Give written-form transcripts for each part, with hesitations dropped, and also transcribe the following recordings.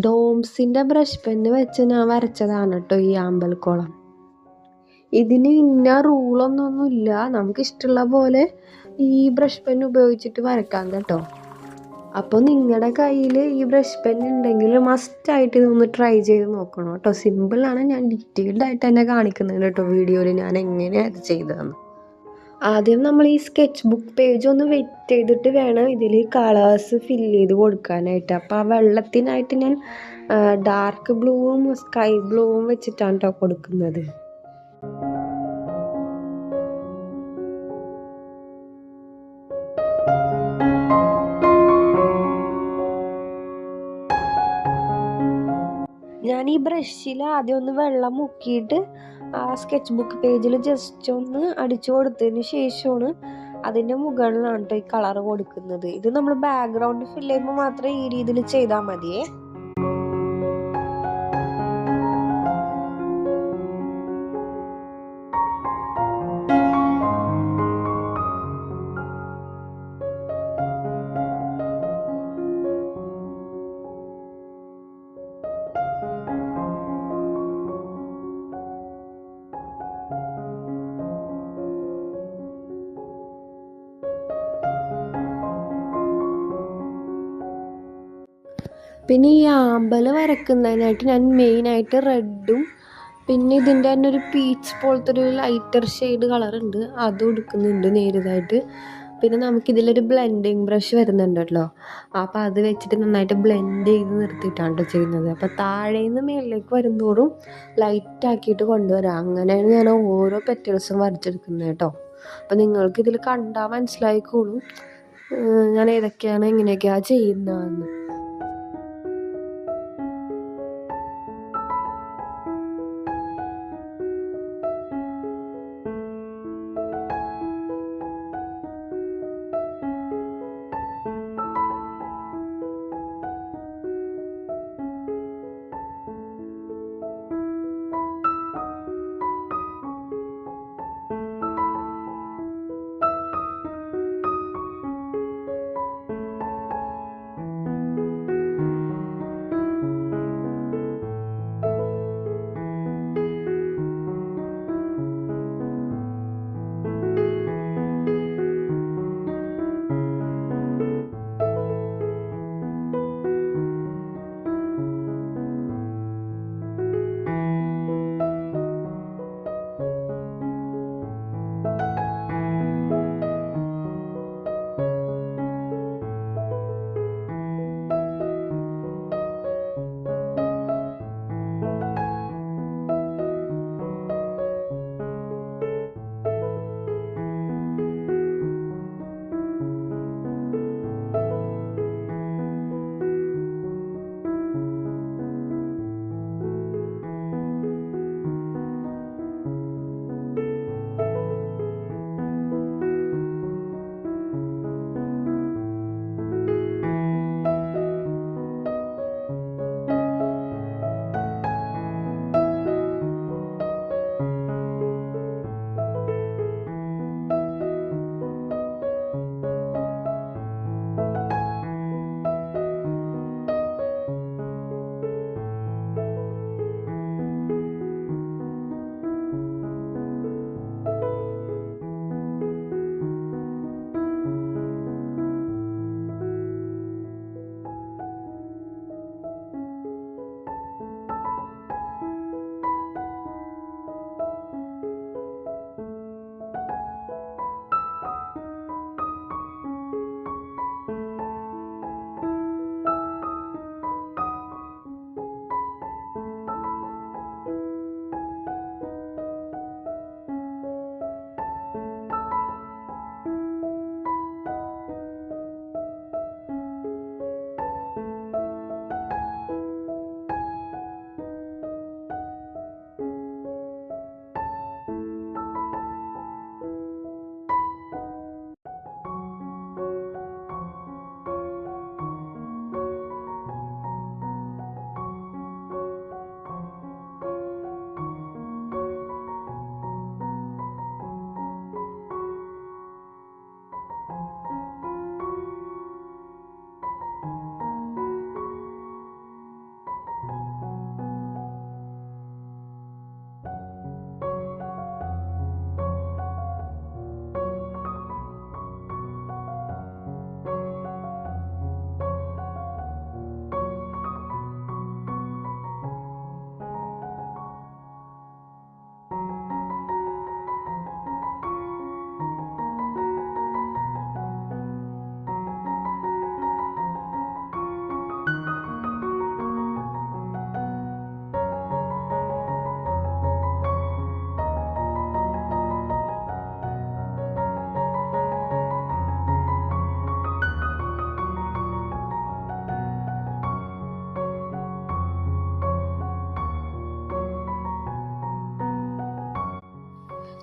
ഡോംസിൻ്റെ brush pen വെച്ച് ഞാൻ വരച്ചതാണ് കേട്ടോ ഈ അമ്പലക്കുളം. ഇതിന് ഇന്ന റൂളൊന്നൊന്നുമില്ല, നമുക്കിഷ്ടമുള്ള പോലെ ഈ ബ്രഷ് പെൻ ഉപയോഗിച്ചിട്ട് വരക്കാം കേട്ടോ. അപ്പോൾ നിങ്ങളുടെ കയ്യിൽ ഈ ബ്രഷ് പെൻ ഉണ്ടെങ്കിൽ മസ്റ്റായിട്ട് ഇതൊന്ന് ട്രൈ ചെയ്ത് നോക്കണം കേട്ടോ. സിമ്പിളാണ്, ഞാൻ ഡീറ്റെയിൽഡ് ആയിട്ട് തന്നെ കാണിക്കുന്നുണ്ട് കേട്ടോ വീഡിയോയിൽ ഞാൻ എങ്ങനെയാണ് ഇത് ചെയ്തതെന്ന്. ആദ്യം നമ്മൾ ഈ സ്കെച്ച് ബുക്ക് പേജ് ഒന്ന് വെറ്റ് ചെയ്തിട്ട് വേണം ഇതിൽ കളേഴ്സ് ഫില്ല് ചെയ്ത് കൊടുക്കാനായിട്ട്. അപ്പോൾ ആ വെള്ളത്തിനായിട്ട് ഞാൻ ഡാർക്ക് ബ്ലൂവും സ്കൈ ബ്ലൂവും വെച്ചിട്ടാണ് കേട്ടോ കൊടുക്കുന്നത്. ഞാൻ ഈ ബ്രഷിൽ ആദ്യം ഒന്ന് വെള്ളം മുക്കിയിട്ട് ആ സ്കെച്ച് ബുക്ക് പേജിൽ ജസ്റ്റ് ഒന്ന് അടിച്ചു കൊടുത്തതിന് ശേഷമാണ് അതിൻ്റെ മുകളിലാണ് കേട്ടോ ഈ കളർ കൊടുക്കുന്നത്. ഇത് നമ്മൾ ബാക്ക്ഗ്രൗണ്ട് ഫില്ല് ചെയ്യുമ്പോൾ മാത്രമേ ഈ രീതിയിൽ ചെയ്താൽ മതിയേ. പിന്നെ ഈ ആമ്പൽ വരക്കുന്നതിനായിട്ട് ഞാൻ മെയിനായിട്ട് റെഡും പിന്നെ ഇതിൻ്റെ തന്നെ ഒരു പീച്ച് പോലത്തെ ഒരു ലൈറ്റർ ഷെയ്ഡ് കളറുണ്ട്, അതും എടുക്കുന്നുണ്ട് നേരിയതായിട്ട്. പിന്നെ നമുക്കിതിലൊരു ബ്ലെൻഡിങ് ബ്രഷ് വരുന്നുണ്ടല്ലോ, അപ്പോൾ അത് വെച്ചിട്ട് നന്നായിട്ട് ബ്ലെൻഡ് ചെയ്ത് നിർത്തിയിട്ടാണ് ചെയ്യുന്നത്. അപ്പോൾ താഴേന്ന് മേളിലേക്ക് വരുന്നതോറും ലൈറ്റാക്കിയിട്ട് കൊണ്ടുവരാം. അങ്ങനെയാണ് ഞാൻ ഓരോ പെറ്റൽസും വരച്ചെടുക്കുന്നത് കേട്ടോ. അപ്പോൾ നിങ്ങൾക്കിതിൽ കണ്ടാൽ മനസ്സിലായിക്കോളും ഞാൻ ഏതൊക്കെയാണ് എങ്ങനെയൊക്കെയാണ് ചെയ്യുന്നതെന്ന്.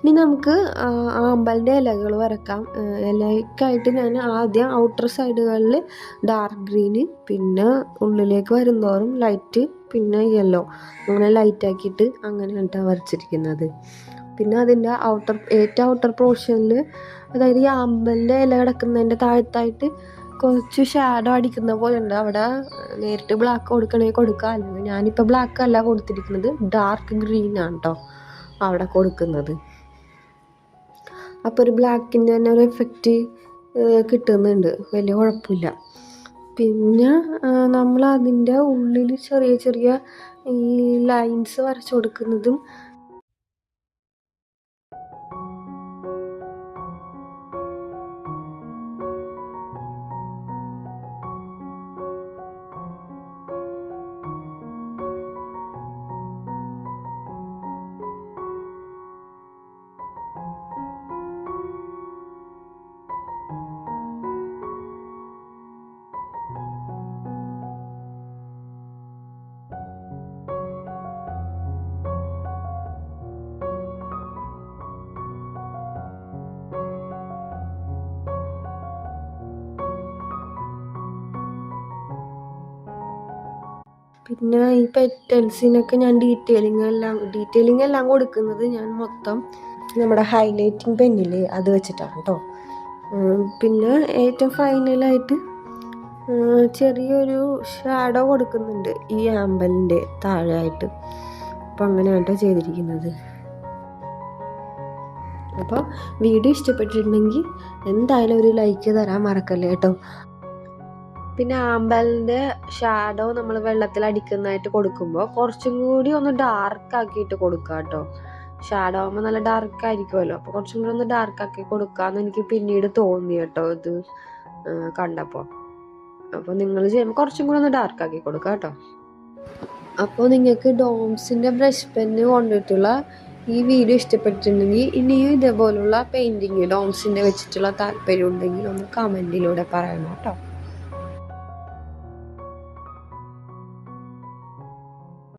ഇനി നമുക്ക് ആമ്പലിൻ്റെ ഇലകൾ വരക്കാം. ഇലയ്ക്കായിട്ട് ഞാൻ ആദ്യം ഔട്ടർ സൈഡുകളിൽ ഡാർക്ക് ഗ്രീന്, പിന്നെ ഉള്ളിലേക്ക് വരുന്തോറും ലൈറ്റ്, പിന്നെ യെല്ലോ, അങ്ങനെ ലൈറ്റാക്കിയിട്ട് അങ്ങനെയാണ് വരച്ചിരിക്കുന്നത്. പിന്നെ അതിൻ്റെ ഏറ്റവും ഔട്ടർ പോർഷനിൽ, അതായത് ഈ ആമ്പലിൻ്റെ ഇല കിടക്കുന്നതിൻ്റെ താഴത്തായിട്ട് കുറച്ച് ഷാഡോ അടിക്കുന്ന പോലെ ഉണ്ട്. അവിടെ നേരിട്ട് ബ്ലാക്ക് കൊടുക്കണമെങ്കിൽ കൊടുക്കുക, അല്ലെങ്കിൽ ഞാനിപ്പോൾ ബ്ലാക്ക് അല്ല കൊടുത്തിരിക്കുന്നത്, ഡാർക്ക് ഗ്രീനാണ് കേട്ടോ അവിടെ കൊടുക്കുന്നത്. അപ്പോൾ ഒരു ബ്ലാക്കിൻ്റെ തന്നെ ഒരു എഫക്റ്റ് കിട്ടുന്നുണ്ട്, വലിയ കുഴപ്പമില്ല. പിന്നെ നമ്മൾ അതിൻ്റെ ഉള്ളിൽ ചെറിയ ചെറിയ ഈ ലൈൻസ് വരച്ചു കൊടുക്കുന്നതും പിന്നെ ഈ പെറ്റൽസിനൊക്കെ ഞാൻ ഡീറ്റെയിലിംഗ് എല്ലാം കൊടുക്കുന്നത് ഞാൻ മൊത്തം നമ്മുടെ ഹൈലൈറ്റിംഗ് പെന്നില്ലേ അത് വെച്ചിട്ടാണ് കേട്ടോ. പിന്നെ ഏറ്റവും ഫൈനലായിട്ട് ചെറിയൊരു ഷാഡോ കൊടുക്കുന്നുണ്ട് ഈ ആമ്പലിൻ്റെ താഴെയായിട്ട്. അപ്പോൾ അങ്ങനെയാണ് കേട്ടോ ചെയ്തിരിക്കുന്നത്. അപ്പോൾ വീഡിയോ ഇഷ്ടപ്പെട്ടിട്ടുണ്ടെങ്കിൽ എന്തായാലും ഒരു ലൈക്ക് തരാൻ മറക്കല്ലേ കേട്ടോ. പിന്നെ ആമ്പലിൻ്റെ ഷാഡോ നമ്മൾ വെള്ളത്തിൽ അടിക്കുന്നതായിട്ട് കൊടുക്കുമ്പോൾ കുറച്ചും കൂടി ഒന്ന് ഡാർക്ക് ആക്കിയിട്ട് കൊടുക്കുക കേട്ടോ. ഷാഡോ ആകുമ്പോൾ നല്ല ഡാർക്ക് ആയിരിക്കുമല്ലോ, അപ്പോൾ കുറച്ചും കൂടി ഒന്ന് ഡാർക്ക് ആക്കി കൊടുക്കാമെന്ന് എനിക്ക് പിന്നീട് തോന്നി കേട്ടോ ഇത് കണ്ടപ്പോൾ. അപ്പോൾ നിങ്ങൾ ചെയ്യുമ്പോൾ കുറച്ചും കൂടി ഒന്ന് ഡാർക്ക് ആക്കി കൊടുക്കുക കേട്ടോ. അപ്പോൾ നിങ്ങൾക്ക് ഡോംസിൻ്റെ ബ്രഷ് പെന്ന് കൊണ്ടിട്ടുള്ള ഈ വീഡിയോ ഇഷ്ടപ്പെട്ടിട്ടുണ്ടെങ്കിൽ ഇനിയും ഇതേപോലുള്ള പെയിൻറ്റിങ് ഡോംസിൻ്റെ വെച്ചിട്ടുള്ള താല്പര്യം ഉണ്ടെങ്കിൽ ഒന്ന് കമൻറ്റിലൂടെ പറയണം കേട്ടോ.